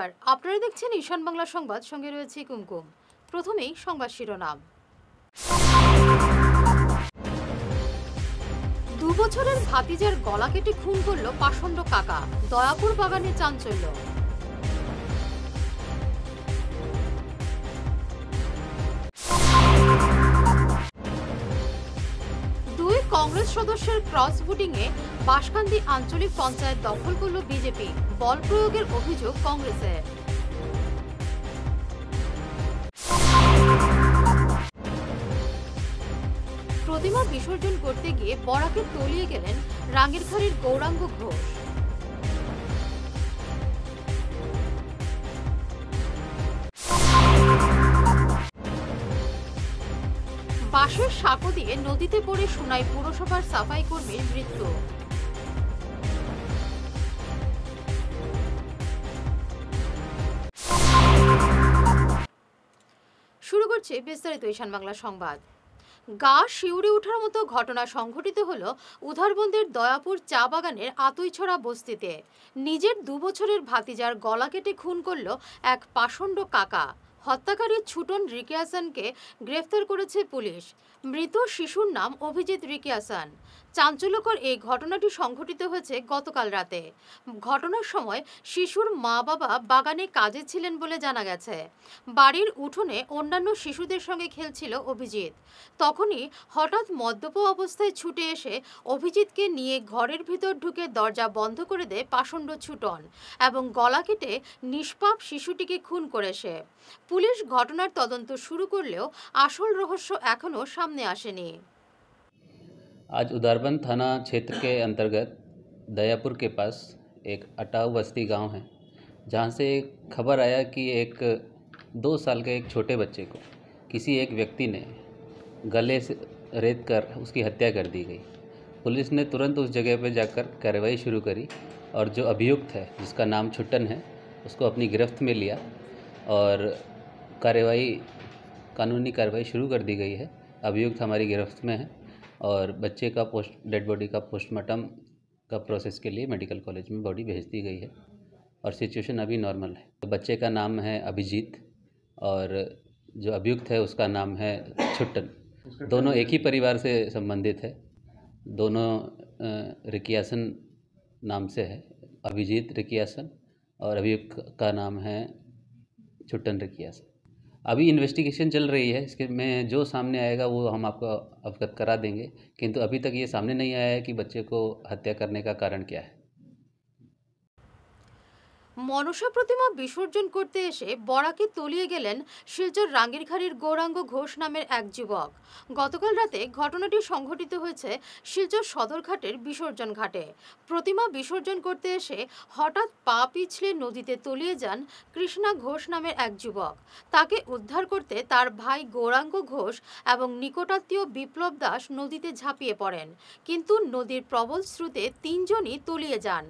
নমস্কার, আপনারা দেখছেন ঈশান বাংলা সংবাদ, সঙ্গে রয়েছে কুমকুম। প্রথমেই সংবাদ শিরোনাম। 2 বছরের ভাতিজার গলা কেটে খুন করল পাষণ্ড কাকা, দয়াপুর বাগানে চাঞ্চল্য। দুই কংগ্রেস সদস্যের ক্রস ভোটিংয়ে বাঁশকান্দি আঞ্চলিক পঞ্চায়েত দখল করল বিজেপি, বল প্রয়োগের অভিযোগ কংগ্রেসের। প্রতিমা বিসর্জন করতে গিয়ে বরাকে তলিয়ে গেলেন রাঙ্গিরখাড়ির গৌরাঙ্গ ঘোষ। বাঁশের সাঁকো দিয়ে নদীতে পড়ে সোনাই পুরসভার সাফাই কর্মীর মৃত্যু। শুরু করছে বিস্তারিত ঈশান বাংলা সংবাদ। গা শিউরে ওঠার মতো ঘটনা সংঘটিত হলো উধারবন্দের দয়াপুর চা বাগানের আতুইছড়া বস্তিতে। নিজের 2 বছরের ভাতিজার গলা কেটে খুন করল এক পাষণ্ড কাকা। হত্যাকারী ছুটন রিকিয়াসানকে গ্রেফতার করেছে পুলিশ। মৃত শিশুর নাম অভিজিৎ রিকিয়াসান। চাঞ্চল্যকর এই ঘটনাটি সংঘটিত হয়েছে গতকাল রাতে। ঘটনার সময় শিশুর মা বাবা বাগানে কাজে ছিলেন বলে জানা গেছে। বাড়ির উঠোনে অন্যান্য শিশুদের সঙ্গে খেলছিল অভিজিৎ। তখনই হঠাৎ মদ্যপ অবস্থায় ছুটে এসে অভিজিৎকে নিয়ে ঘরের ভিতর ঢুকে দরজা বন্ধ করে দেয় পাষণ্ড ছুটন এবং গলা কেটে নিষ্পাপ শিশুটিকে খুন করে সে। পুলিশ ঘটনার তদন্ত শুরু করলেও আসল রহস্য এখনো সামনে আসেনি। आज उधारबंद थाना क्षेत्र के अंतर्गत दयापुर के पास एक अटाऊ बस्ती गांव है, जहां से एक खबर आया कि एक 2 साल के एक छोटे बच्चे को किसी एक व्यक्ति ने गले से रेत कर उसकी हत्या कर दी गई। पुलिस ने तुरंत उस जगह पर जाकर कार्रवाई शुरू करी और जो अभियुक्त है, जिसका नाम छुट्टन है, उसको अपनी गिरफ्त में लिया और कानूनी कार्रवाई शुरू कर दी गई है। अभियुक्त हमारी गिरफ्त में है और बच्चे का डेड बॉडी का पोस्टमार्टम का प्रोसेस के लिए मेडिकल कॉलेज में बॉडी भेज दी गई है और सिचुएशन अभी नॉर्मल है। तो बच्चे का नाम है अभिजीत और जो अभियुक्त है उसका नाम है छुट्टन। दोनों एक ही परिवार से संबंधित है। दोनों रिकियासन नाम से है, अभिजीत रिकियासन और अभियुक्त का नाम है छुट्टन रिकियासन। अभी इन्वेस्टिगेशन चल रही है, इसके में जो सामने आएगा वो हम आपको अवगत करा देंगे, किंतु अभी तक ये सामने नहीं आया है कि बच्चे को हत्या करने का कारण क्या है। মনসা প্রতিমা বিসর্জন করতে এসে বরাকে তলিয়ে গেলেন শিলচর রাঙ্গিরখাড়ির গৌরাঙ্গ ঘোষ নামের এক যুবক। গতকাল রাতে ঘটনাটি সংঘটিত হয়েছে শিলচর সদরঘাটের বিসর্জন ঘাটে। প্রতিমা বিসর্জন করতে এসে হঠাৎ পা পিছলে নদীতে তলিয়ে যান কৃষ্ণা ঘোষ নামের এক যুবক। তাকে উদ্ধার করতে তার ভাই গৌরাঙ্গ ঘোষ এবং নিকটাত্মীয় বিপ্লব দাস নদীতে ঝাঁপিয়ে পড়েন, কিন্তু নদীর প্রবল স্রোতে 3 জনই তলিয়ে যান।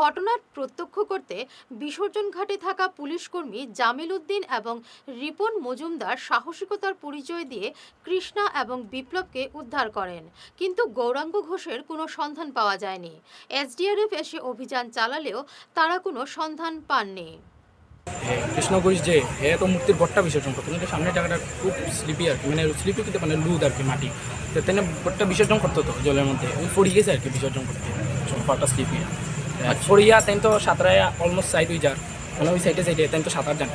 ঘটনার প্রত্যক্ষ করতে বিসর্জন ঘাটে থাকা পুলিশ কর্মী জামিল উদ্দিন এবং রিপন মজুমদার সাহসিকতার পরিচয় দিয়ে কৃষ্ণা এবং বিপ্লবকে উদ্ধার করেন, কিন্তু গৌরাঙ্গ ঘোষের কোনো সন্ধান পাওয়া যায়নি। এসডিআরএফ এসে অভিযান চালালেও তারা কোনো সন্ধান পাননি। কৃষ্ণ ঘোষ যে হে তো মূর্তির বট্টা বিসর্জন করতো, কিন্তু সামনের জায়গাটা খুব স্লিপি আর কি, মানে স্লিপি কিন্তু মানে লুদ আর কি মাটি, তো তেনে বট্টা বিসর্জন করতো তো জলের মধ্যে ওই পড়ে গেছে আর কি বিসর্জন করতে, পাটা স্লিপি পড়িয়া তাই তো সাঁতরায় অলমোস্ট সাইড হয়ে যার, মানে ওই সাইডে তাই তো সাঁতার জানে।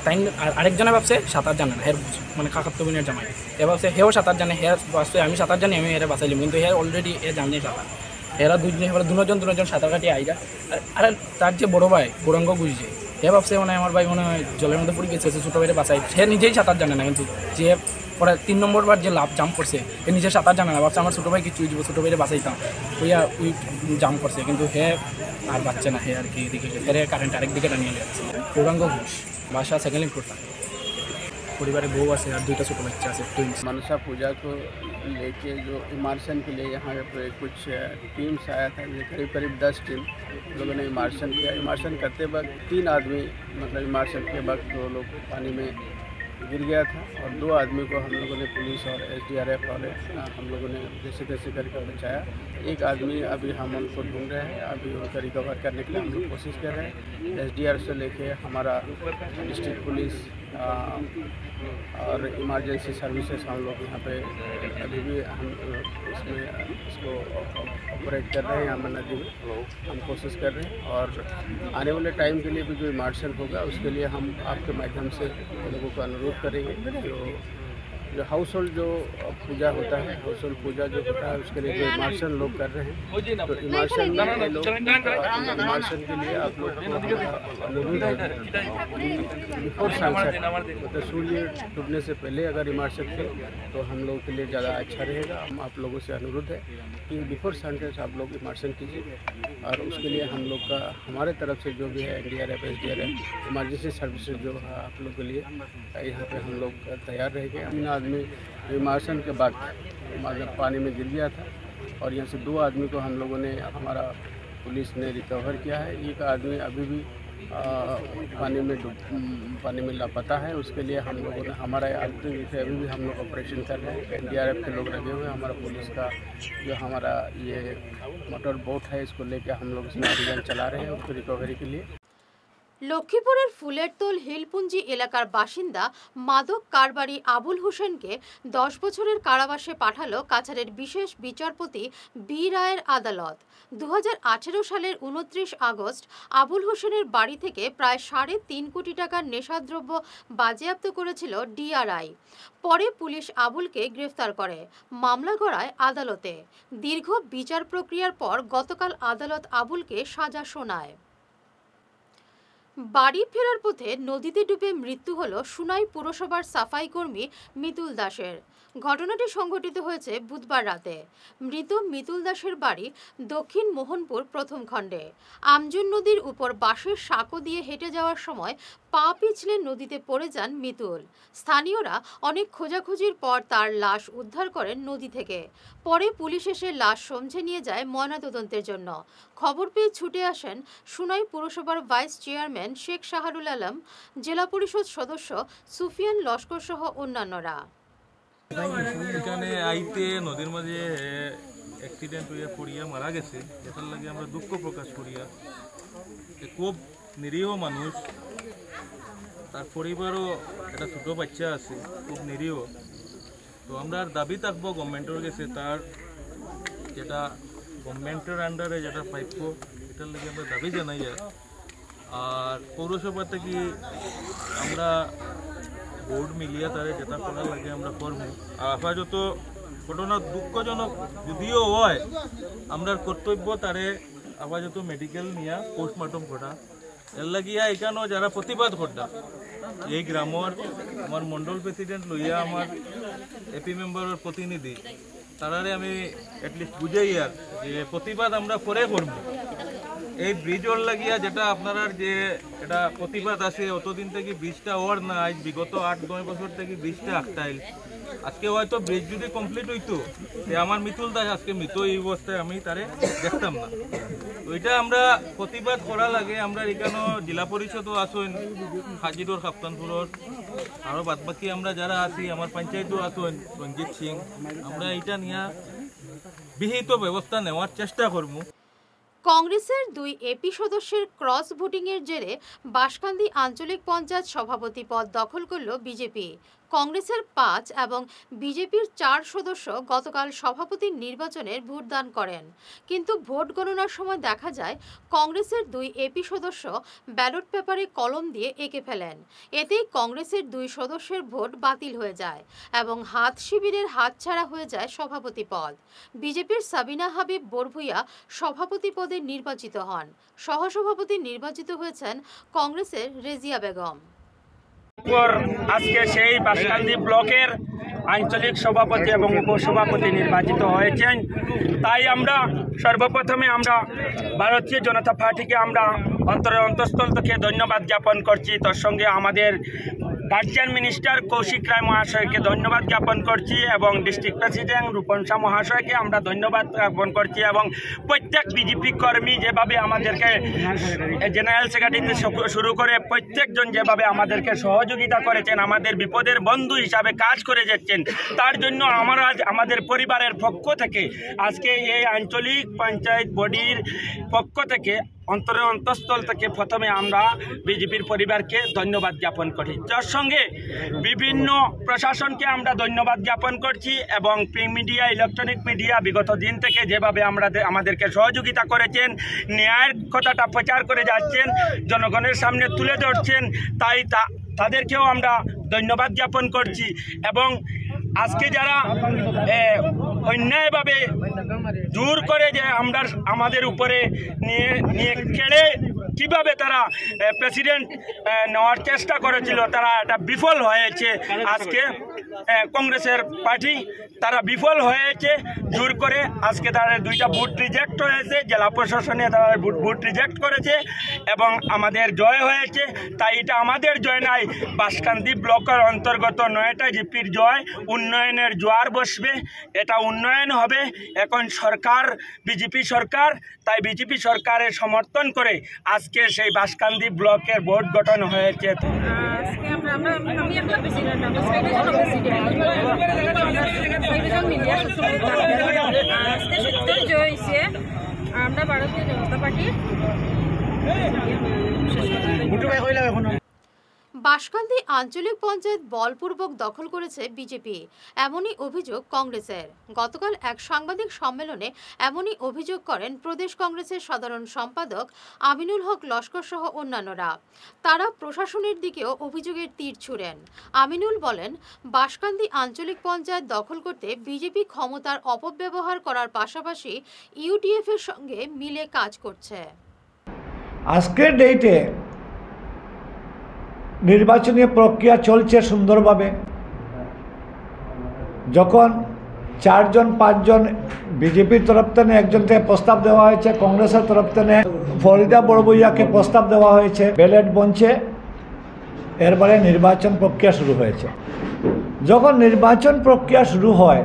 তাই আরেকজনে ভাবছে সাঁতার জানে না, হের মানে কাকাত্তর বোনের জামাই, এ ভাবছে হেও সাঁতার জানে, হের ভাবছে আমি সাঁতার জানি, আমি এরা বাঁচাইলাম, কিন্তু হের অলরেডি এ জানে সাঁতার। এরা দুজন সাঁতার কাটিয়ে আইগা। আর তার যে বড় ভাই গৌরাঙ্গ ঘোষ যে হে ভাবছে মানে আমার ভাই মনে হয় জলের মধ্যে পড়ে গেছে, ছোটো ভাইরে বাঁচাই, সে নিজেই সাঁতার জানে না, কিন্তু যে পরে 3 নম্বর বার যে লাভ জাম্প করছে সে নিজে সাঁতার জানে না, ভাবছে আমার ছোটো ভাই কিছু দিব, ছোটো ভাইরে বাঁচাইতাম, ওই জাম্প করছে, কিন্তু হে আর বাচ্চা না, হে আর কি এদিকে কারেন্ট আরেকদিকে টানিয়ে যাচ্ছে। গৌরাঙ্গ ঘোষ, বাসা সেকেন্ড কোটা, परिवार बहू আছে আর 2টা ছোট বাচ্চा আছে ट्विंस। मनसा पूजा को लेके जो इमार्शन के लिए यहाँ पे कुछ टीम्स आया था, ये करीब 10 टीम लोगों ने इमार्शन किया। इमार्शन करते वक्त 3 आदमी मतलब इमार्शन के वक्त 2 लोग पानी में गिर गया था और 2 आदमी को हम लोगों ने पुलिस और SDRF वाले हम लोगों ने जैसे तैसे करके बचाया। एक आदमी अभी हम उनको ढूंढ रहे हैं, अभी उनको रिकवर करने के लिए हम लोग कोशिश कर रहे हैं। SDR से लेके हमारा डिस्ट्रिक्ट पुलिस और इमरजेंसी सर्विसेज हम लोग यहाँ पे अभी भी हम इसको ऑपरेट कर रहे हैं। यहाँ नदी में हम कोशिश कर रहे हैं और आने वाले टाइम के लिए भी जो इमर्शन होगा उसके लिए हम आपके माध्यम से लोगों को अनुरोध करेंगे। जो हाउस होल्ड जो पूजा होता है, हाउस होल्ड पूजा जो होता है उसके लिए जो इमर्शन लोग कर रहे हैं, तो इमर्शन में लोग इमर्शन के लिए आप लोग अनुरोध है बिफोर सनसेट, मतलब सूर्य डूबने से पहले अगर इमर्शन थे तो हम लोग के लिए ज़्यादा अच्छा रहेगा। हम आप लोगों से अनुरोध है कि बिफोर सनसेट आप लोग इमर्शन कीजिए और उसके लिए हम लोग का हमारे तरफ से जो भी है NDRF SDRF इमरजेंसी सर्विसेज जो है आप लोग के लिए यहाँ पे हम लोग तैयार रहेंगे। तीन आदमी इमर्शन के बाद पानी में गिर गया था और यहाँ से 2 आदमी को हम लोगों ने हमारा पुलिस ने रिकवर किया है। एक आदमी अभी भी पानी में लापता है, उसके लिए हम लोगों ने हमारा अभी भी हम लोग ऑपरेशन कर रहे हैं। NDRF के लोग लगे हुए हैं, हमारा पुलिस का जो हमारा ये मोटर बोट है इसको लेकर हम लोग इसमें अभियान चला रहे हैं उसको रिकवरी के लिए। লক্ষ্মীপুরের ফুলেরতোল হিলপুঞ্জি এলাকার বাসিন্দা মাদক কারবারি আবুল হোসেনকে 10 বছরের কারাবাসে পাঠালো কাছাড়ের বিশেষ বিচারপতি বি রায়ের আদালত। 2018 সালের 29 আগস্ট আবুল হোসেনের বাড়ি থেকে প্রায় 3.5 কোটি টাকার নেশাদ্রব্য বাজেয়াপ্ত করেছিল DRI। পরে পুলিশ আবুলকে গ্রেফতার করে, মামলা গড়ায় আদালতে। দীর্ঘ বিচার প্রক্রিয়ার পর গতকাল আদালত আবুলকে সাজা শোনায়। বাড়ি ফেরার পথে নদীতে ডুবে মৃত্যু হলো সুনাই পুরসভার সাফাই কর্মী মিতুল দাসের। ঘটনাটি সংঘটিত হয়েছে বুধবার রাতে। মৃত মিতুল দাসের বাড়ি দক্ষিণ মোহনপুর প্রথম খণ্ডে। আমজুন নদীর উপর বাঁশের সাঁকো দিয়ে হেঁটে যাওয়ার সময় পা পিছলে নদীতে পড়ে যান মিতুল। স্থানীয়রা অনেক খোঁজাখুঁজির পর তার লাশ উদ্ধার করেন নদী থেকে। পরে পুলিশ এসে লাশ সমঝে নিয়ে যায় ময়নাতদন্তের জন্য। খবর পেয়ে ছুটে আসেন সুনাই পুরসভার ভাইস চেয়ারম্যান শেখ শাহরুল আলম, জেলা পরিষদ সদস্য সুফিয়ান লস্কর সহ অন্যান্যরা। এখানে আইতে নদীর মাঝে অ্যাক্সিডেন্ট হইয়া পড়িয়া মারা গেছে, এটার লাগে আমরা দুঃখ প্রকাশ করিয়া। খুব নিরীহ মানুষ, তার পরিবারও একটা ছোট বাচ্চা আছে, খুব নিরীহ। তো আমরা দাবি থাকবো গভর্নমেন্টের কাছে, তার যেটা গভর্নমেন্টের আন্ডারে যেটা প্রাপ্য এটার লাগে আমরা দাবি জানাই। আর পৌরসভা থেকে আমরা বোর্ড মিলিয়া তারে যেটা করার লাগে আমরা করবো। আপাতত ঘটনা দুঃখজনক যদিও হয়, আমরা কর্তব্য তারে আপাতত মেডিকেল নিয়ে পোস্টমর্টম করা। এর লাগিয়া এখানেও যারা প্রতিবাদ করতা এই গ্রামের আমার মন্ডল প্রেসিডেন্ট লইয়া আমার এপি মেম্বারের প্রতিনিধি তারারে আমি এটলিস্ট বুঝাই আর যে প্রতিবাদ আমরা পরে করব। এই ব্রিজর লাগিয়া যেটা আপনার যে এটা প্রতিবাদ আছে অতদিন থেকে ব্রিজটা ওর না, আজ বিগত 8-9 বছর থেকে ব্রিজটা আটটাইল। আজকে হয়তো ব্রিজ যদি কমপ্লিট হইতো আমার মিতুল দাস আজকে মৃত এই অবস্থায় আমি তারে দেখতাম না। তো এটা আমরা প্রতিবাদ করা লাগে। আমরা এখানে জেলা পরিষদও আসেন, হাজিরর কাপ্তানপুরের, আরও বাদবাকি আমরা যারা আছি আমার পঞ্চায়েতও আসেন রঞ্জিত সিং। আমরা এটা নিয়ে বিহিত ব্যবস্থা নেওয়ার চেষ্টা করব। কংগ্রেসের 2 এপি সদস্যের ক্রস ভোটিংয়ের জেরে বাঁশকান্দি আঞ্চলিক পঞ্চায়েত সভাপতি পদ দখল করল বিজেপি। কংগ্রেসের 5 এবং বিজেপির 4 সদস্য গতকাল সভাপতির নির্বাচনের ভোটদান করেন, কিন্তু ভোট গণনার সময় দেখা যায় কংগ্রেসের 2 এপি সদস্য ব্যালট পেপারে কলম দিয়ে এঁকে ফেলেন। এতেই কংগ্রেসের 2 সদস্যের ভোট বাতিল হয়ে যায় এবং হাত শিবিরের হাতছাড়া হয়ে যায় সভাপতি পদ। বিজেপির সাবিনা হাবিব বরভুইয়া সভাপতি পদে নির্বাচিত হন। সহসভাপতি নির্বাচিত হয়েছেন কংগ্রেসের রেজিয়া বেগম। আজকে সেই বাঁশকান্দি ব্লকের আঞ্চলিক সভাপতি এবং উপসভাপতি নির্বাচিত হয়েছেন। তাই আমরা সর্বপ্রথমে আমরা ভারতীয় জনতা পার্টিকে আমরা অন্তরের অন্তঃস্থল থেকে ধন্যবাদ জ্ঞাপন করছি। তার সঙ্গে আমাদের গার্জিয়ান মিনিস্টার কৌশিক রায় মহাশয়কে ধন্যবাদ জ্ঞাপন করছি এবং ডিস্ট্রিক্ট প্রেসিডেন্ট রূপন শাহ মহাশয়কে আমরা ধন্যবাদ জ্ঞাপন করছি এবং প্রত্যেক বিজেপি কর্মী যেভাবে আমাদেরকে জেনারেল সেক্রেটারি শুরু করে প্রত্যেকজন যেভাবে আমাদেরকে সহযোগিতা করেছেন, আমাদের বিপদের বন্ধু হিসাবে কাজ করে যাচ্ছেন, তার জন্য আমরা আমাদের পরিবারের পক্ষ থেকে আজকে এই আঞ্চলিক পঞ্চায়েত বডির পক্ষ থেকে অন্তঃস্থল থেকে প্রথমে আমরা বিজেপির পরিবারকে ধন্যবাদ জ্ঞাপন করি। যার সঙ্গে বিভিন্ন প্রশাসনকে আমরা ধন্যবাদ জ্ঞাপন করছি এবং প্রিন্ট মিডিয়া, ইলেকট্রনিক মিডিয়া বিগত দিন থেকে যেভাবে আমাদেরকে সহযোগিতা করেছেন, ন্যায়ের কথাটা প্রচার করে যাচ্ছেন, জনগণের সামনে তুলে ধরছেন, তাই তাদেরকেও আমরা ধন্যবাদ জ্ঞাপন করছি। এবং আজকে যারা অন্যায়ভাবে জোর করে যে আমাদের উপরে নিয়ে কেড়ে কিভাবে তারা প্রেসিডেন্ট নেওয়ার চেষ্টা করেছিল, তারা এটা বিফল হয়েছে। আজকে কংগ্রেসের পার্টি তারা বিফল হয়েছে জোর করে। আজকে তারা 2টা ভোট রিজেক্ট হয়েছে, জেলা প্রশাসনে তারা ভোট রিজেক্ট করেছে এবং আমাদের জয় হয়েছে। তাই এটা আমাদের জয় নাই, বাঁশকান্দি ব্লকের অন্তর্গত 9টা জিপির জয়। উন্নয়নের জোয়ার বসবে, এটা উন্নয়ন হবে। এখন সরকার বিজেপি সরকার, তাই বিজেপি সরকারের সমর্থন করে আজকে সেই বাঁশকান্দি ব্লকের বোর্ড গঠন হয়েছে। আমরা ভারতীয় জনতা পার্টি বাঁশকান্দি আঞ্চলিক পঞ্চায়েত বলপূর্বক দখল করেছে বিজেপি, এমনই অভিযোগ কংগ্রেসের। গতকাল এক সাংবাদিক সম্মেলনে এমনই অভিযোগ করেন প্রদেশ কংগ্রেসের সাধারণ সম্পাদক আমিনুল হক লস্কর সহ অন্যান্যরা। তারা প্রশাসনের দিকেও অভিযোগের তীর ছুঁড়েন। আমিনুল বলেন, বাঁশকান্দি আঞ্চলিক পঞ্চায়েত দখল করতে বিজেপি ক্ষমতার অপব্যবহার করার পাশাপাশি ইউডিএফ এর সঙ্গে মিলে কাজ করছে। আজকের ডেটে নির্বাচনী প্রক্রিয়া চলছে সুন্দরভাবে। যখন 4-5 জন বিজেপির তরফ থেকে একজন থেকে প্রস্তাব দেওয়া হয়েছে, কংগ্রেসের তরফ থেকে ফরিদা বড়বইয়াকে প্রস্তাব দেওয়া হয়েছে, ব্যালট বঞ্চে এরপরে নির্বাচন প্রক্রিয়া শুরু হয়েছে। যখন নির্বাচন প্রক্রিয়া শুরু হয়,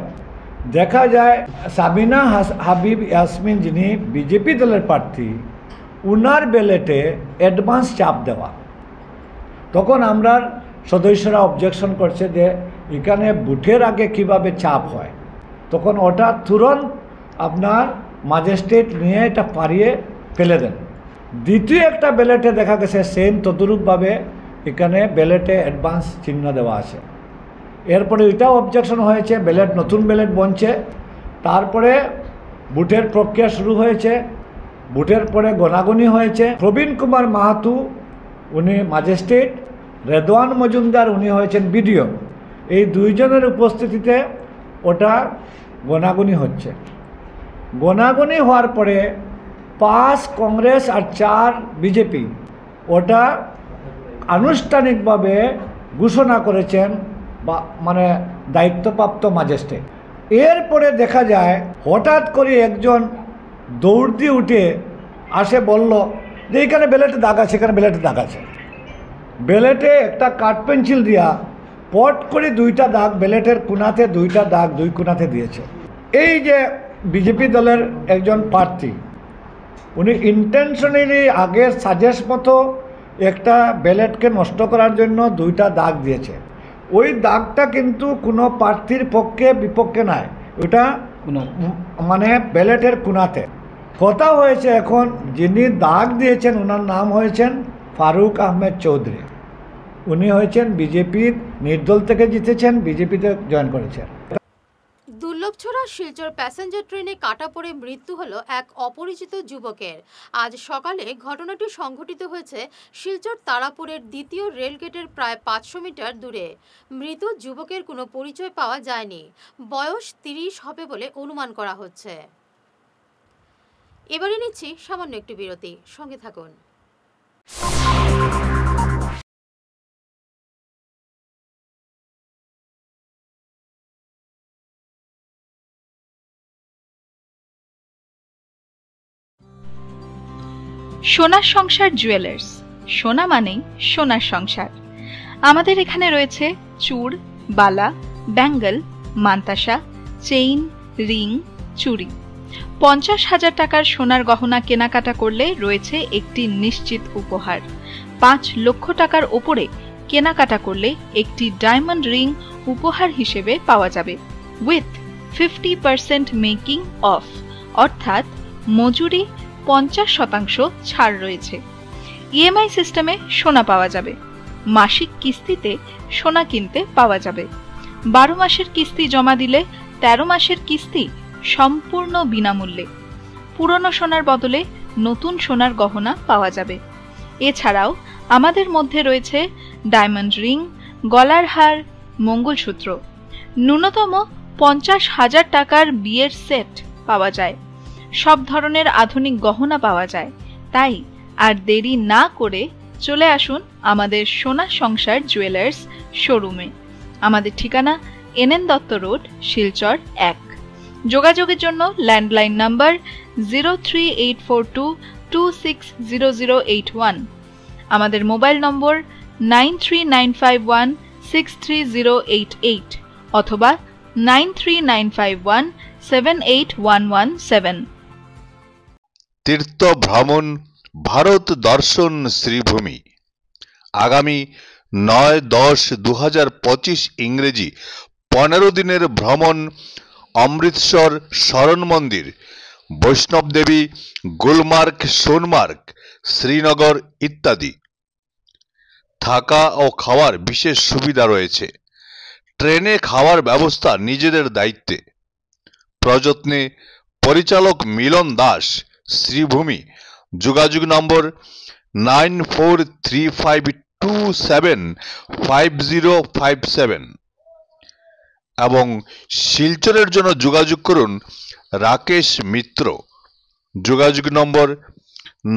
দেখা যায় সাবিনা হাবিব ইয়াসমিন, যিনি বিজেপি দলের প্রার্থী, উনার ব্যালটে অ্যাডভান্স চাপ দেওয়া। তখন আমরা সদস্যরা অবজেকশন করছে যে এখানে বুথের আগে কিভাবে চাপ হয়। তখন ওটা তুরন্ত আপনার ম্যাজিস্ট্রেট নিয়ে এটা পারিয়ে ফেলে দেন। দ্বিতীয় একটা ব্যালটে দেখা গেছে সেম তদরূপভাবে এখানে ব্যালটে অ্যাডভান্স চিহ্ন দেওয়া আছে। এরপরে এটাও অবজেকশন হয়েছে, ব্যালট নতুন ব্যালট বনছে। তারপরে বুথের প্রক্রিয়া শুরু হয়েছে, বুথের পরে গণাগণি হয়েছে। প্রবীণ কুমার মাহাতো উনি ম্যাজিস্ট্রেট, রেদওয়ান মজুমদার উনি হয়েছেন বিডিও। এই 2 জনের উপস্থিতিতে ওটা গণাগণি হচ্ছে। গণাগণি হওয়ার পরে 5 কংগ্রেস আর 4 বিজেপি ওটা আনুষ্ঠানিকভাবে ঘোষণা করেছেন, বা মানে দায়িত্বপ্রাপ্ত ম্যাজিস্ট্রেট। এরপরে দেখা যায় হঠাৎ করে একজন দৌড় দিয়ে উঠে আসে, বলল যে এখানে ব্যালটে দাগ আছে, এখানে ব্যালটে দাগ আছে। ব্যালটে একটা কাঠ পেন্সিল দিয়া পট করে 2টা দাগ ব্যালটের কোনাতে, 2টা দাগ 2 কোনাতে দিয়েছে। এই যে বিজেপি দলের একজন প্রার্থী, উনি ইন্টেনশনালি আগের সাজেস্ট মতো একটা ব্যালটকে নষ্ট করার জন্য 2টা দাগ দিয়েছে। ওই দাগটা কিন্তু কোনো প্রার্থীর পক্ষে বিপক্ষে নয়, ওটা মানে ব্যালটের কোনাতে। কথা হয়েছে এখন যিনি দাগ দিয়েছেন ওনার নাম হয়েছেন ফারুক আহমেদ চৌধুরী। উনি হয়েছেন বিজেপির নির্দল থেকে জিতেছেন, বিজেপিতে জয়েন করেছেন। দুর্লভছড়া শিলচর প্যাসেঞ্জার ট্রেনে কাটা পড়ে মৃত্যু হলো এক অপরিচিত যুবকের। আজ সকালে ঘটনাটি সংঘটিত হয়েছে শিলচর তারাপুরের 2য় রেলগেটের প্রায় 500 মিটার দূরে। মৃত যুবকের কোনো পরিচয় পাওয়া যায়নি। বয়স 30 হবে বলে অনুমান করা হচ্ছে। এবারে নিচ্ছি সামান্য একটু বিরতি, সঙ্গে থাকুন। সোনার সংসার জুয়েলার্স, সোনা মানেই সোনার সংসার। আমাদের এখানে রয়েছে চূড়, বালা, ব্যাঙ্গল, মান্তাসা, চেইন, রিং, চুড়ি। 50,000 টাকার সোনার গহনা কেনাকাটা করলে রয়েছে একটি নিশ্চিত উপহার। 5 লক্ষ টাকার ওপরে কেনাকাটা করলে একটি ডায়মন্ড রিং উপহার হিসেবে পাওয়া যাবে উইথ 50% মেকিং অফ, অর্থাৎ মজুরি 50% ছাড় রয়েছে। ইএমআই সিস্টেমে সোনা পাওয়া যাবে। মাসিক কিস্তিতে সোনা কিনতে পাওয়া যাবে। 12 মাসের কিস্তি জমা দিলে 13 মাসের কিস্তি সম্পূর্ণ বিনামূল্যে। পুরনো সোনার বদলে নতুন সোনার গহনা পাওয়া যাবে। এছাড়াও আমাদের মধ্যে রয়েছে ডায়মন্ড রিং, গলার হার, মঙ্গলসূত্র। ন্যূনতম 50,000 টাকার বিয়ের সেট পাওয়া যায়। সব ধরনের আধুনিক গহনা পাওয়া যায়। তাই আর দেরি না করে চলে আসুন আমাদের সোনা সংসার জুয়েলার্স শোরুমে। আমাদের ঠিকানা NN দত্ত রোড, শিলচর 1। যোগাযোগের জন্য ল্যান্ডলাইন নাম্বার 03842260081, আমাদের মোবাইল নম্বর 9395163088 অথবা 9395178117। তীর্থ ভ্রমণ ভারত দর্শন শ্রীভূমি আগামী 9-10-2025 ইংরেজি 15 দিনের ভ্রমণ অমৃতসর শরণ মন্দির, বৈষ্ণব দেবী, গুলমার্গ, সোনমার্গ, শ্রীনগর ইত্যাদি। থাকা ও খাওয়ার বিশেষ সুবিধা রয়েছে। ট্রেনে খাওয়ার ব্যবস্থা নিজেদের দায়িত্বে। প্রযত্নে পরিচালক মিলন দাস, শ্রীভূমি। যোগাযোগ নম্বর 9435275057 এবং শিলচরের জন্য যোগাযোগ করুন রাকেশ মিত্র। যোগাযোগ নম্বর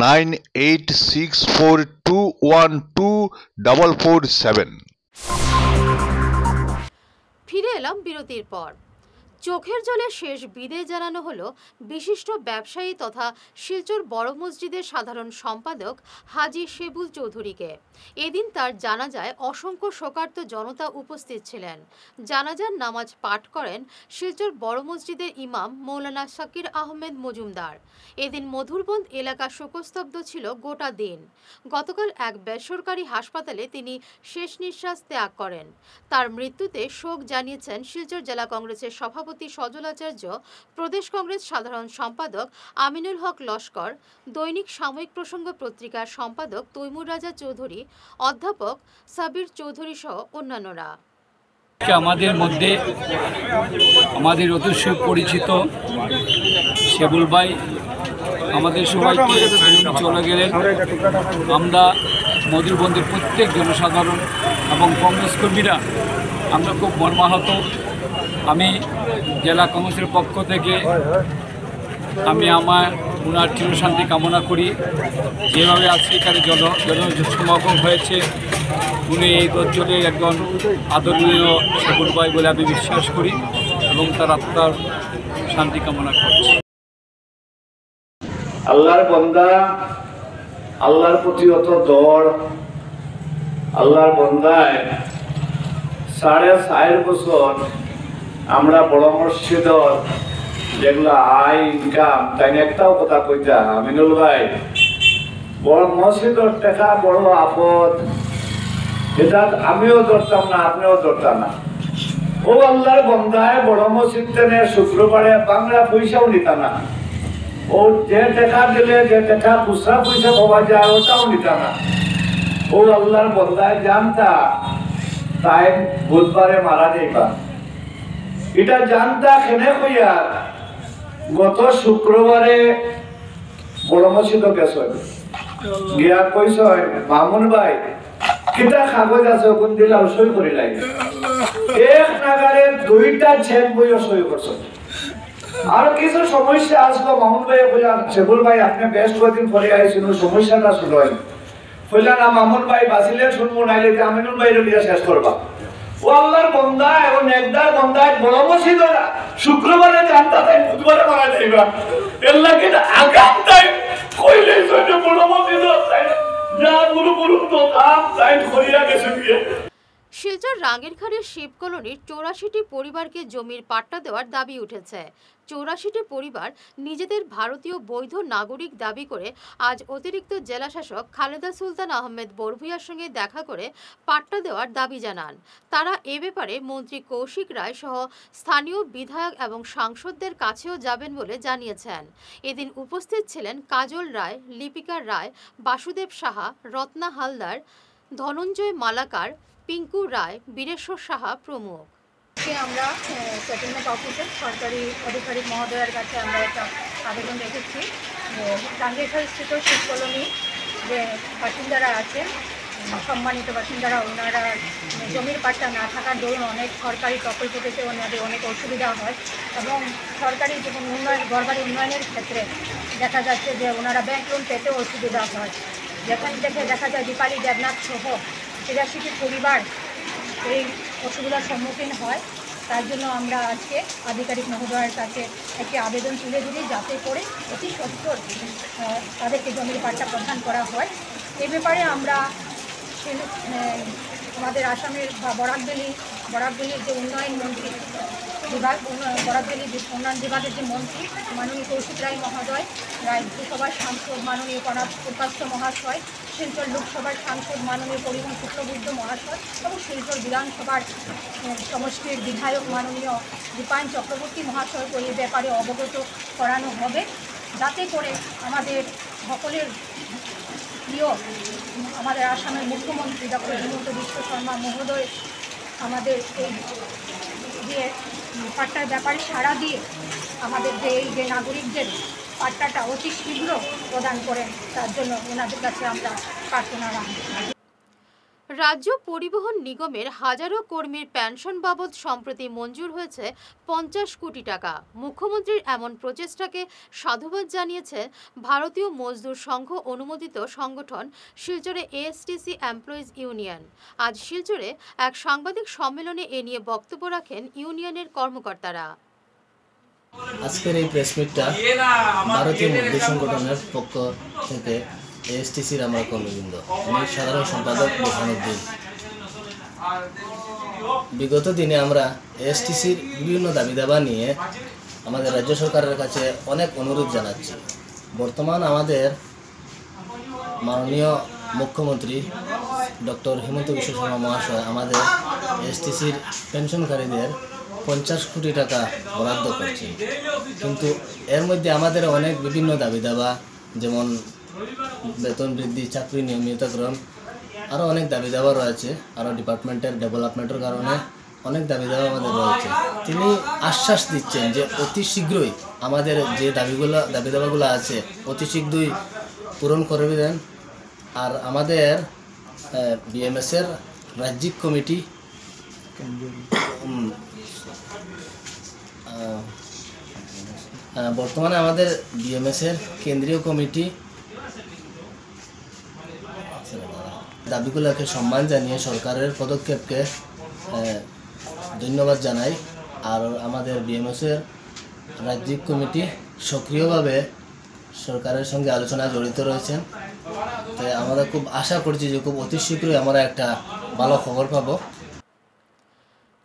9864212447। ফিরে এলাম বিরতির পর। চোখের জলে শেষ বিদায় জানানো হলো বিশিষ্ট ব্যবসায়ী তথা শিলচর বড় মসজিদের সাধারণ সম্পাদক হাজী শেবুল চৌধুরীকে। এদিন তার জানাজায় অসংখ্য শোকার্ত জনতা উপস্থিত ছিলেন। জানাজার নামাজ পাঠ করেন শিলচর বড় মসজিদের ইমাম মৌলানা শাকির আহমেদ মজুমদার। এদিন মধুরবন্দ এলাকা শোকস্তব্ধ ছিল গোটা দিন। গতকাল এক বেসরকারি হাসপাতালে তিনি শেষ নিঃশ্বাস ত্যাগ করেন। তার মৃত্যুতে শোক জানিয়েছেন শিলচর জেলা কংগ্রেসের সভাপতি সজলাচার্য, প্রদেশ কংগ্রেস সাধারণ সম্পাদক আমিনুল হক লস্কর, দৈনিক সাময়িক প্রসঙ্গ পত্রিকার সম্পাদক তৈমুর রাজা চৌধুরী, অধ্যাপক সাবির চৌধুরী সহ অন্যান্যরা। আমাদের মধ্যে আমাদের অতি সুপরিচিত শেবুল ভাই আমাদের সবাইকে চলে গেলেন। আমরা মধুরবন্দের প্রত্যেক জনসাধারণ এবং কংগ্রেস কর্মীরা আমরা খুব মর্মাহত। আমি জেলা কংগ্রেসের পক্ষ থেকে আমি ওনার চিরশান্তি কামনা করি। যেভাবে আজকে এখানে জনসমাগম হয়েছে, উনি এই অঞ্চলের একজন আদরণীয় শেবুল ভাই বলে আমি বিশ্বাস করি এবং তার আত্মার শান্তি কামনা করছি। আল্লাহর বান্দা, আল্লাহর প্রতি অত দৌড়, আল্লাহর বান্দায় 4.5 বছর আমরা বড় মসজিদর যেগুলো আয় ইনকাম তাই একটাও কথা কইতা আমিনুল ভাই, বড় মসজিদর টাকা বড় আপদ, এটা আমিও ধরতাম না, আপনিও ধরতাম না। ও আল্লাহর বান্দায় বড় মসজিদ তেনে শুক্রবারে বাংলা পয়সাও নিতা না। ও যে টাকা দিলে যে টাকা খুচরা পয়সা পাওয়া যায় ওটাও নিতা না। ও আল্লাহর বান্দায় জানতা তাই বুধবারে মারা যাইবা, এটা জানতা খেনে কইয়া গত শুক্রবারে বড় মসজিদ গেছে গিয়া কইস মামুন ভাই কিতা কাগজ আছে ওখান দিলে সই করি লাগে। এক নাগারে 2টা চেক বইও সই করছো। আর কিছু সমস্যা আসলো, মামুন ভাই বললাম শেবুল ভাই আপনি বেশ কদিন পরে আইছিল, সমস্যাটা শুনলেন। বললাম না মামুন ভাই বাঁচিলে শুনবো, নাইলে আমিনুল ভাই লিয়া শেষ করবা। ও আল্লাহর বান্দা এবং নেকদার বান্দায় বড় মসজিদ শুক্রবারে জানতা তাই বুধবারে মারা যাইবা। এর লাগে আগাম তাই কইলে বড় মসজিদ যা গুরু গুরু তো তাই করিয়া গেছে। শিলচর রাঙ্গিরখাড়ির শিব কলোনির 84টি পরিবারকে জমির পাট্টা দেওয়ার দাবি উঠেছে। 84টি পরিবার নিজেদের ভারতীয় বৈধ নাগরিক দাবি করে আজ অতিরিক্ত জেলাশাসক খালেদা সুলতান আহমেদ বড়ভূইয়ার সঙ্গে দেখা করে পাট্টা দেওয়ার দাবি জানান। তারা এ ব্যাপারে মন্ত্রী কৌশিক রায় সহ স্থানীয় বিধায়ক এবং সাংসদদের কাছেও যাবেন বলে জানিয়েছেন। এদিন উপস্থিত ছিলেন কাজল রায়, লিপিকা রায়, বাসুদেব সাহা, রত্না হালদার, ধনঞ্জয় মালাকার, পিঙ্কু রায়, বীরেশ্বর সাহা প্রমুখ। আমরা সেটেলমেন্ট অফিসের সরকারি আধিকারিক মহোদয়ের কাছে আমরা একটা আবেদন রেখেছি। রাঙ্গিরখাড়ি স্থিত শিব কলোনি যে বাসিন্দারা আছেন, সম্মানিত বাসিন্দারা, ওনারা জমির পাট্টা না থাকার দরুন অনেক সরকারি প্রকল্প থেকে ওনাদের অনেক অসুবিধা হয় এবং সরকারি যখন ঘরবাড়ি উন্নয়নের ক্ষেত্রে দেখা যাচ্ছে যে ওনারা ব্যাংক লোন পেতেও অসুবিধা হয়। যেখান থেকে দেখা যায় দীপালি দেবনাথ সহ 83টি পরিবার এই অসুবিধার সম্মুখীন হয়। তার জন্য আমরা আজকে আধিকারিক মহোদয়ের কাছে একটি আবেদন তুলে ধরি যাতে করে অতি সত্বর তাদেরকে জমির পাট্টা প্রদান করা হয়। এ ব্যাপারে আমরা আমাদের আসামের বরাকভ্যালির যে উন্নয়ন মন্ত্রী বিভাগ, বরাকভ্যালি উন্নয়ন বিভাগের যে মন্ত্রী মাননীয় কৌশিক রায় মহোদয়, রাজ্যসভার সাংসদ মাননীয় কনক উপাস্য মহাশয়, শিলচর লোকসভার সাংসদ মাননীয় পরিমল শুক্লবুদ্ধ মহাশয় এবং শিলচর বিধানসভার সমষ্টির বিধায়ক মাননীয় দীপায়ন চক্রবর্তী মহাশয়কে এই ব্যাপারে অবগত করানো হবে, যাতে করে আমাদের সকলের প্রিয় আমাদের আসামের মুখ্যমন্ত্রী ডক্টর হিমন্ত বিশ্ব শর্মা মহোদয় আমাদের এই যে পাট্টার ব্যাপারে সাড়া দিয়ে আমাদের যে নাগরিকদের পাট্টাটা অতি শীঘ্র প্রদান করেন, তার জন্য ওনাদের কাছে আমরা প্রার্থনা রাখি। রাজ্য পরিবহন নিগমের হাজারো কর্মীর পেনশন বাবদ সম্প্রতি মঞ্জুর হয়েছে 50 কোটি টাকা। মুখ্যমন্ত্রীর এমন প্রচেষ্টাকে সাধুবাদ জানিয়েছে ভারতীয় মজদুর সংঘ অনুমোদিত সংগঠন শিলচরে এএসটিসি এমপ্লয়িজ ইউনিয়ন। আজ শিলচরে এক সাংবাদিক সম্মেলনে এ নিয়ে বক্তব্য রাখেন ইউনিয়নের কর্মকর্তারা। আজকের এই প্রেস মিটটা ভারতীয় মজদুর সংগঠনের পক্ষ থেকে এএসটিসির আমরা কর্মবৃন্দ, আমি সাধারণ সম্পাদক বোরহানুদ্দিন। বিগত দিনে আমরা এএসটিসির বিভিন্ন দাবি দাবা নিয়ে আমাদের রাজ্য সরকারের কাছে অনেক অনুরোধ জানাচ্ছি। বর্তমান আমাদের মাননীয় মুখ্যমন্ত্রী ডক্টর হিমন্ত বিশ্ব শর্মা মহাশয় আমাদের এএসটিসির পেনশনকারীদের 50 কোটি টাকা বরাদ্দ করছেন, কিন্তু এর মধ্যে আমাদের অনেক বিভিন্ন দাবি দাবা, যেমন বেতন বৃদ্ধি, চাকরি নিয়মিতকরণ, আরও অনেক দাবি দাবা রয়েছে। আরও ডিপার্টমেন্টের ডেভেলপমেন্টের কারণে অনেক দাবি দাবা আমাদের রয়েছে। তিনি আশ্বাস দিচ্ছেন যে অতি শীঘ্রই আমাদের যে দাবি দাবাগুলো আছে অতি শীঘ্রই পূরণ করে দেন। আর আমাদের বিএমএসের রাজ্যিক কমিটি, বর্তমানে আমাদের বিএমএসের কেন্দ্রীয় কমিটি দাবিগুলোকে সম্মান জানিয়ে সরকারের পদক্ষেপকে ধন্যবাদ জানাই। আর আমাদের বিএমএসের রাজ্যিক কমিটি সক্রিয়ভাবে সরকারের সঙ্গে আলোচনায় জড়িত রয়েছেন। তাই আমরা খুব আশা করছি যে খুব অতি শীঘ্রই আমরা একটা ভালো খবর পাবো।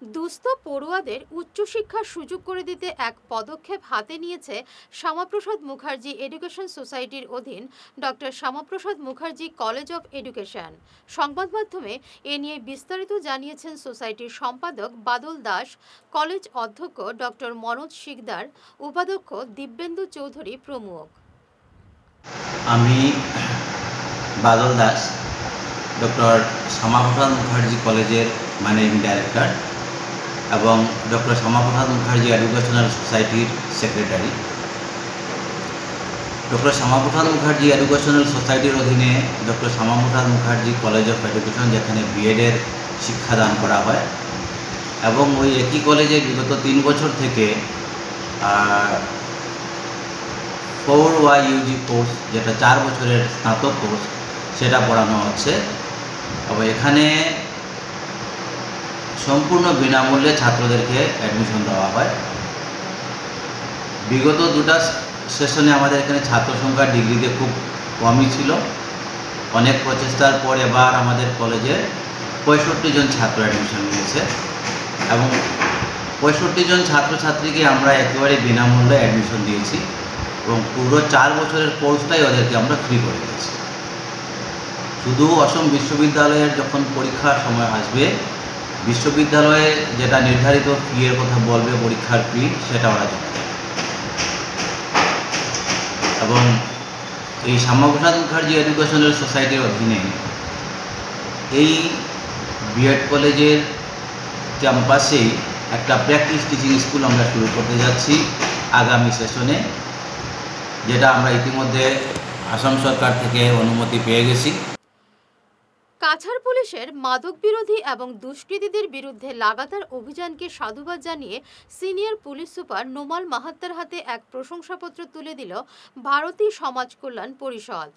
দুস্থ পড়ুয়াদের উচ্চশিক্ষার সুযোগ করে দিতে এক পদক্ষেপ হাতে নিয়েছে শ্যামাপ্রসাদ মুখার্জি এডুকেশন সোসাইটির অধীন doctor Shyamaprasad Mukherjee college of education. সংবাদ মাধ্যমে এ নিয়ে বিস্তারিত জানিয়েছেন সোসাইটির সম্পাদক বাদল দাস, কলেজ অধ্যক্ষ ডক্টর মনোজ শিকদার, উপাধ্যক্ষ দিব্যেন্দু চৌধুরী প্রমুখ। আমি বাদল দাস, ডক্টর শ্যামাপ্রসাদ মুখার্জি কলেজের ম্যানেজিং ডাইরেক্টর এবং ডক্টর শ্যামাপ্রসাদ মুখার্জি এডুকেশনাল সোসাইটির secretary. Doctor Shyamaprasad Mukherjee educational সোসাইটির অধীনে doctor Shyamaprasad Mukherjee college of education, যেখানে বিএডের শিক্ষাদান করা হয়, এবং ওই একই কলেজে বিগত 3 বছর থেকে 4Y UG কোর্স, যেটা 4 বছরের স্নাতক কোর্স, সেটা পড়ানো হচ্ছে। তবে এখানে সম্পূর্ণ বিনামূল্যে ছাত্রদেরকে অ্যাডমিশন দেওয়া হয়। বিগত 2টা সেশনে আমাদের এখানে ছাত্র সংখ্যা ডিগ্রিতে খুব কমই ছিল। অনেক প্রচেষ্টার পর এবার আমাদের কলেজে 65 জন ছাত্র অ্যাডমিশন নিয়েছে এবং 65 জন ছাত্রছাত্রীকে আমরা একেবারে বিনামূল্যে অ্যাডমিশন দিয়েছি এবং পুরো 4 বছরের কোর্সটাই ওদেরকে আমরা ফ্রি করে দিয়েছি। শুধু অসম বিশ্ববিদ্যালয়ের যখন পরীক্ষার সময় আসবে, বিশ্ববিদ্যালয়ে যেটা নির্ধারিত ফি এর কথা বলবে, পরীক্ষার ফি, সেটা ওরা দেবে। এবং এই শ্যামাপ্রসাদ মুখার্জি এডুকেশনাল সোসাইটির অধীনে এই বিএড কলেজের ক্যাম্পাসেই একটা প্র্যাকটিস টিচিং স্কুল আমরা শুরু করতে যাচ্ছি আগামী সেশনে, যেটা আমরা ইতিমধ্যে আসাম সরকার থেকে অনুমতি পেয়ে গেছি। কাছাড় পুলিশের মাদক বিরোধী এবং দুষ্কৃতীদের বিরুদ্ধে লাগাতার অভিযানকে সাধুবাদ জানিয়ে সিনিয়র পুলিশ সুপার নোমাল মাহাত্তার হাতে এক প্রশংসাপত্র তুলে দিল ভারতীয় সমাজ কল্যাণ পরিষদ।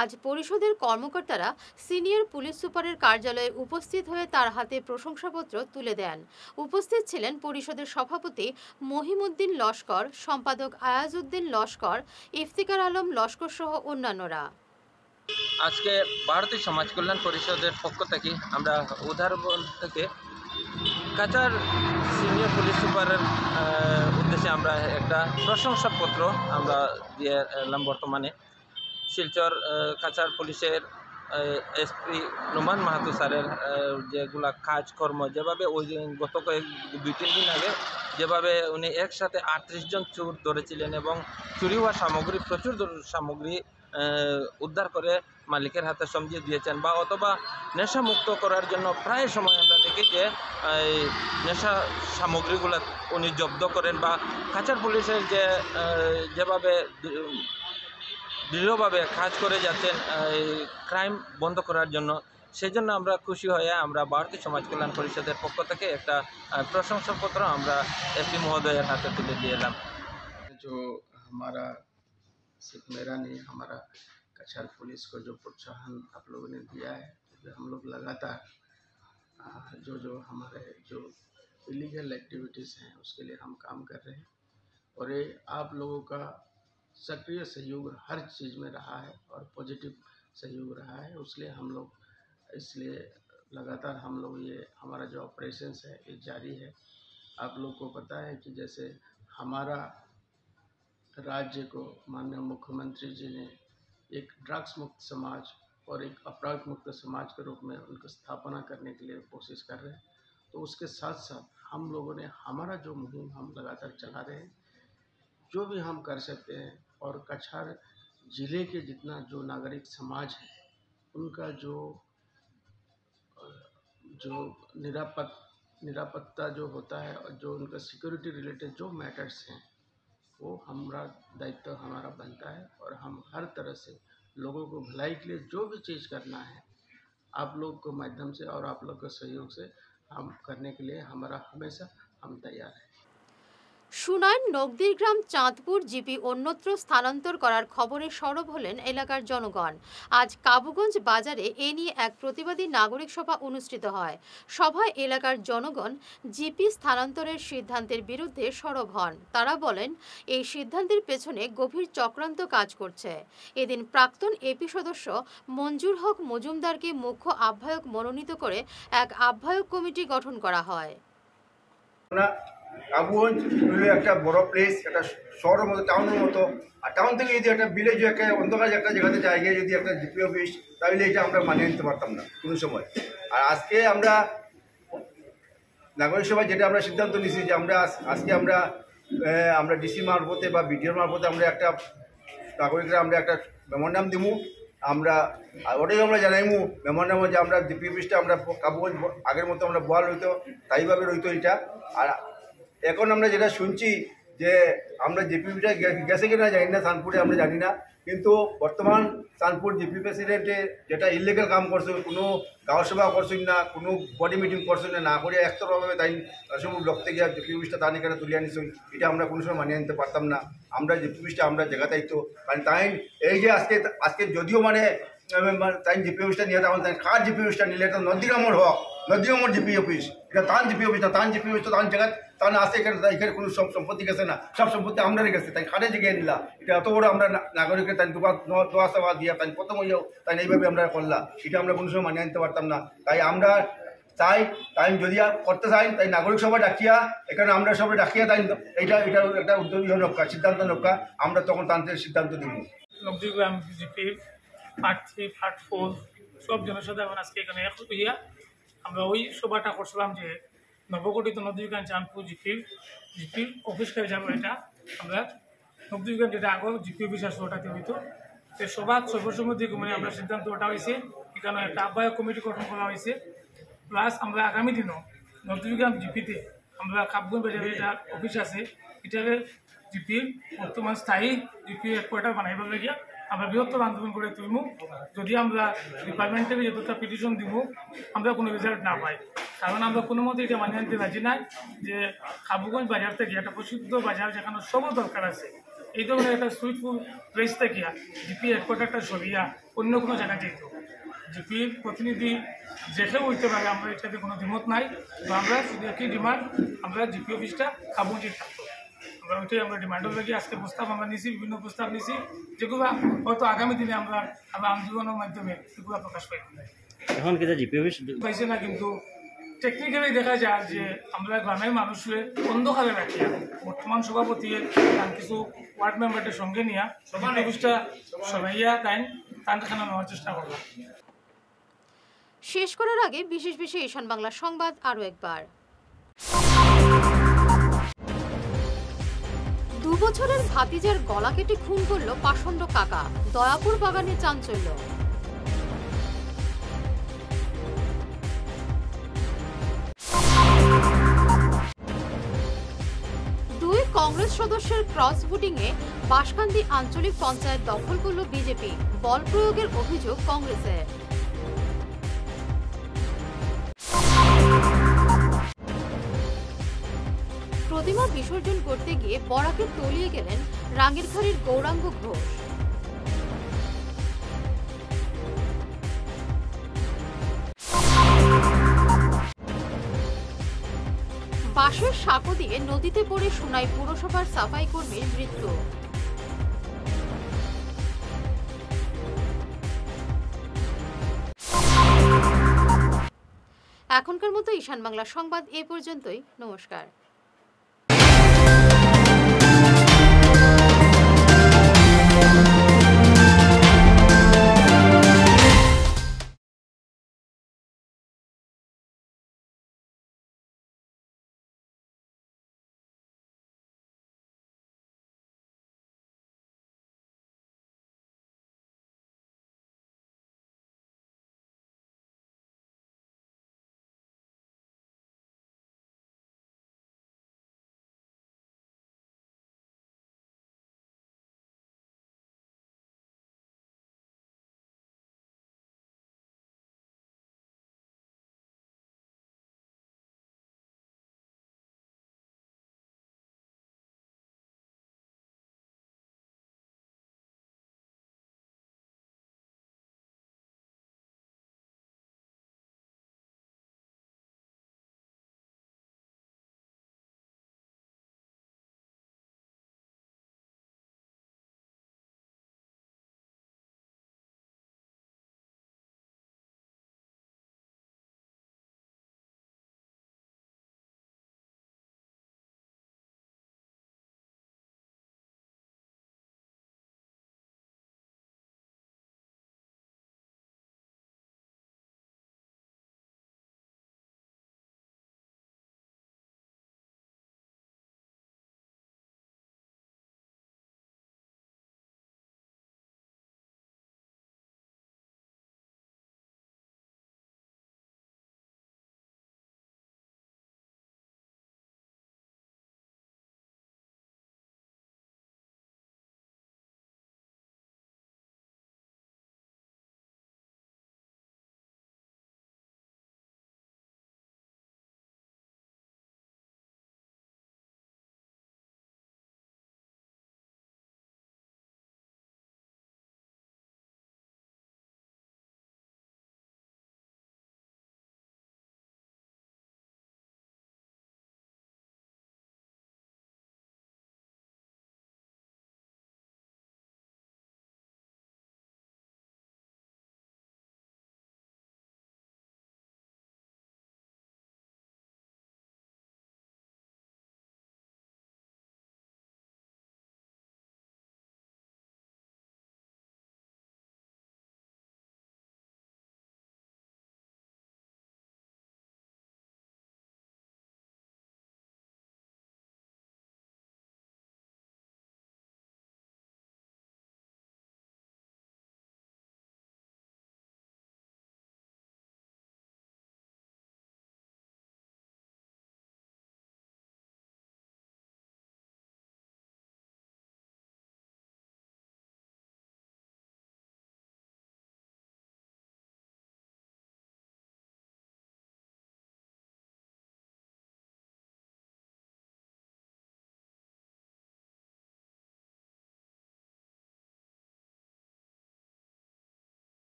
আজ পরিষদের কর্মকর্তারা সিনিয়র পুলিশ সুপারের কার্যালয়ে উপস্থিত হয়ে তার হাতে প্রশংসাপত্র তুলে দেন। উপস্থিত ছিলেন পরিষদের সভাপতি মহিমউদ্দিন লস্কর, সম্পাদক আয়াজউদ্দিন লস্কর, ইফতিকার আলম লস্কর সহ অন্যান্যরা। আজকে ভারতীয় সমাজ কল্যাণ পরিষদের পক্ষ থেকে আমরা উদাহরণ থেকে কাছাড় সিনিয়র পুলিশ সুপারের উদ্দেশ্যে আমরা একটা প্রশংসাপত্র আমরা দিয়ে এলাম। বর্তমানে শিলচর কাছাড় পুলিশের এসপি নোমান মাহাতো স্যারের যেগুলা কাজকর্ম, যেভাবে ওই গত দুই-তিন দিন আগে যেভাবে উনি একসাথে 38 জন চোর ধরেছিলেন এবং চুরি হওয়া সামগ্রী, প্রচুর সামগ্রী উদ্ধার করে মালিকের হাতে সমঝিয়ে দিয়েছেন, বা অথবা নেশা মুক্ত করার জন্য প্রায় সময় আমরা দেখি যে নেশা সামগ্রীগুলো উনি জব্দ করেন, বা কাছাড় পুলিশের যেভাবে দৃঢ়ভাবে কাজ করে যাচ্ছেন ক্রাইম বন্ধ করার জন্য, সেই জন্য আমরা খুশি হয়ে আমরা ভারতীয় সমাজ কল্যাণ পরিষদের পক্ষ থেকে একটা প্রশংসাপত্র আমরা এসপি মহোদয়ের হাতে তুলে দিয়ে এলাম। जो हमारा सिर्फ मेरा नहीं, हमारा कछार पुलिस को जो प्रोत्साहन आप लोगों ने दिया है, जो हम लोग लगातार जो हमारे जो इलीगल एक्टिविटीज़ हैं उसके लिए हम काम कर रहे हैं, और ये आप लोगों का सक्रिय सहयोग हर चीज़ में रहा है और पॉजिटिव सहयोग रहा है। इसलिए लगातार हम लोग ये हमारा जो ऑपरेशंस है ये जारी है। आप लोग को पता है कि जैसे हमारा राज्य को माननीय मुख्यमंत्री जी ने एक ड्रग्स मुक्त समाज और एक अपराध मुक्त समाज के रूप में उनकी स्थापना करने के लिए कोशिश कर रहे हैं, तो उसके साथ साथ हम लोगों ने हमारा जो मुहिम हम लगातार चला रहे हैं, जो भी हम कर सकते हैं, और कछार ज़िले के जितना जो नागरिक समाज है उनका जो निरापत्ता जो होता है और जो उनका सिक्योरिटी रिलेटेड जो मैटर्स हैं, वो हमारा दायित्व हमारा बनता है, और हम हर तरह से लोगों को भलाई के लिए जो भी चीज़ करना है आप लोग के माध्यम से और आप लोग के सहयोग से हम करने के लिए हमारा हमेशा हम तैयार हैं। সুনাইন নগদির গ্রাম চাঁদপুর জিপি অন্যত্র স্থানান্তর করার খবরে সরব হলেন এলাকার জনগণ। আজ কাবুগঞ্জ বাজারে এ নিয়ে এক প্রতিবাদী নাগরিক সভা অনুষ্ঠিত হয়। সভায় এলাকার জনগণ জিপি স্থানান্তরের সিদ্ধান্তের বিরুদ্ধে সরব হন। তারা বলেন এই সিদ্ধান্তের পেছনে গভীর চক্রান্ত কাজ করছে। এদিন প্রাক্তন এপি সদস্য মঞ্জুর হক মজুমদারকে মুখ্য আহ্বায়ক মনোনীত করে এক আহ্বায়ক কমিটি গঠন করা হয়। কাবুগঞ্জ হলো একটা বড় প্লেস, একটা শহরের মতো, টাউনের মতো, আর টাউন থেকে যদি একটা ভিলেজ একটা অন্ধকার একটা জায়গাতে জায়গায় যদি একটা জিপি অফিস, তাহলে এটা আমরা মানিয়ে নিতে পারতাম না কোনো সময়। আর আজকে আমরা নাগরিক সভায় যেটা আমরা সিদ্ধান্ত নিয়েছি যে আজকে আমরা ডিসি মারফতে বা বিডিওর মারফতে আমরা একটা নাগরিকরা আমরা একটা মেমোরান্ডাম দিব। ওটাই আমরা জানাইমু মেমোরান্ডামে যে আমরা জিপি অফিসটা আমরা কাবুগঞ্জ আগের মতো আমরা বহাল রইতো, তাইভাবে রইতো এটা। আর এখন আমরা যেটা শুনছি যে আমরা জিপিটা গেছে কিনা জানি না, সানপুরে আমরা জানি না, কিন্তু বর্তমান সানপুর জিপি প্রেসিডেন্টে যেটা ইলিগাল কাম করছে, কোনো গাঁও সভা করছেন না, কোনো বডি মিটিং করছেন না, করে একতরভাবে তাই সব লক্ষ্যে গিয়া জিপি অফিসটা তার এখানে তুলিয়ে আনিস, এটা আমরা কোনো সময় মানিয়ে নিতে পারতাম না। আমরা জিপি অফিসটা আমরা জায়গা থাকতো, কারণ তাই এই যে আজকে যদিও তাই জিপি অফিসটা নিয়ে তখন তাই কার জিপি অফিসটা নিলে এটা নদীরামর হক, নদীরামর জিপি অফিস, এটা তান জিপি অফিস না, তান জিপি অফিস তো তান জায়গা তার আসে এখানে কোনো সব সম্পত্তি গেছে না, সব সম্পত্তি আমরাই গেছে, তাই খাটে জায়গায় নিলা। এটা এত বড় আমরা নাগরিকের তাই দোয়া সেবা দিয়া তাই প্রথম হইয়াও তাই এইভাবে আমরা করলাম, এটা আমরা কোনো সময় মানিয়ে নিতে পারতাম না। তাই আমরা তাই তাই যদি করতে চাই তাই নাগরিক সভা ডাকিয়া এখানে আমরা সবাই ডাকিয়া তাই এটা একটা উদ্যোগী নৌকা সিদ্ধান্ত নৌকা আমরা তখন তান্ত্রিক সিদ্ধান্ত দিব। নবদ্বীপগ্রাম বিজেপির পার্ট 3 পার্ট 4 সব জনসাধারণ আজকে এখানে এক হইয়া আমরা ওই সভাটা করছিলাম যে নবগঠিত নবদ্বীপগ্রাম চাঁদপুর জিপির অফিস কাজে যাবো। এটা আমরা নবদ্বীপগ্রাম যেটা আগর জিপি অফিস আসলে ওটাতে হইতো তো সভা সর্বসম্মতি মানে আমরা সিদ্ধান্ত ওটা হয়েছে এখানে একটা আহ্বায়ক কমিটি গঠন করা হয়েছে। প্লাস আমরা আগামী দিনও নবদ্বীপগ্রাম জিপিতে আমরা কাপগঞ্জ বাজারে এটা অফিস আছে এটারে জিপির বর্তমান স্থায়ী জিপি হেডকোয়ার্টার বানাইবার লাগিয়া আমরা বৃহত্তর আন্দোলন করে তুলব। যদি আমরা ডিপার্টমেন্ট থেকে যতটা পিটিশন দিব আমরা কোনো রেজাল্ট না পাই, কারণ আমরা কোনো মতে এটা মানিয়ে আনতে রাজি নাই যে কাবুগঞ্জ বাজার থেকে একটা প্রসিদ্ধ বাজার যেখানে সবও দরকার আছে এই ধরনের একটা সুইটফুল প্লেস থেকে জিপি হেডকোয়ার্টারটা সরিয়া অন্য কোনো জায়গায় যেত। জিপির প্রতিনিধি যেখানে হইতে পারে আমরা এটাতে কোনো দ্বিমত নাই, তো আমরা শুধু একই ডিমান্ড আমরা জিপি অফিসটা কাবুগঞ্জে থাকতো। আমরা ওইটাই আমরা ডিমান্ডের লাগে আজকে প্রস্তাব আমরা নিছি, বিভিন্ন প্রস্তাব নিছি যেগুলো হয়তো আগামী দিনে আমরা আন্দোলনের মাধ্যমে এগুলো প্রকাশ পাই। এখন কি জিপি অফিস পাইছে না, কিন্তু টেকনিক্যালি দেখা যায় যে আমরা গ্রামের মানুষের অন্ধকারে রাখিয়া বর্তমান সভাপতি কিছু ওয়ার্ড মেম্বারদের সঙ্গে নিয়ে জিপি অফিসটা সবাইয়া টানখানা নেওয়ার চেষ্টা করলাম। শেষ করার আগে বিশেষ ঈশান বাংলা সংবাদ আরও একবার। 2 বছরের ভাতিজার গলা কেটে খুন করল পাষণ্ড কাকা, দয়াপুর বাগানে চাঞ্চল্য। দুই কংগ্রেস সদস্যের ক্রস ভোটিংয়ে বাঁশকান্দি আঞ্চলিক পঞ্চায়েত দখল করল বিজেপি, বল প্রয়োগের অভিযোগ কংগ্রেসের। প্রতিমা বিসর্জন করতে গিয়ে বরাকে তলিয়ে গেলেন রাঙ্গিরখাড়ির গৌরাঙ্গ ঘোষ। বাঁশের সাঁকো দিয়ে নদীতে পড়ে সোনাই পুরসভার সাফাই কর্মীর মৃত্যু। এখনকার মতো ঈশান বাংলা সংবাদ এ পর্যন্তই। নমস্কার।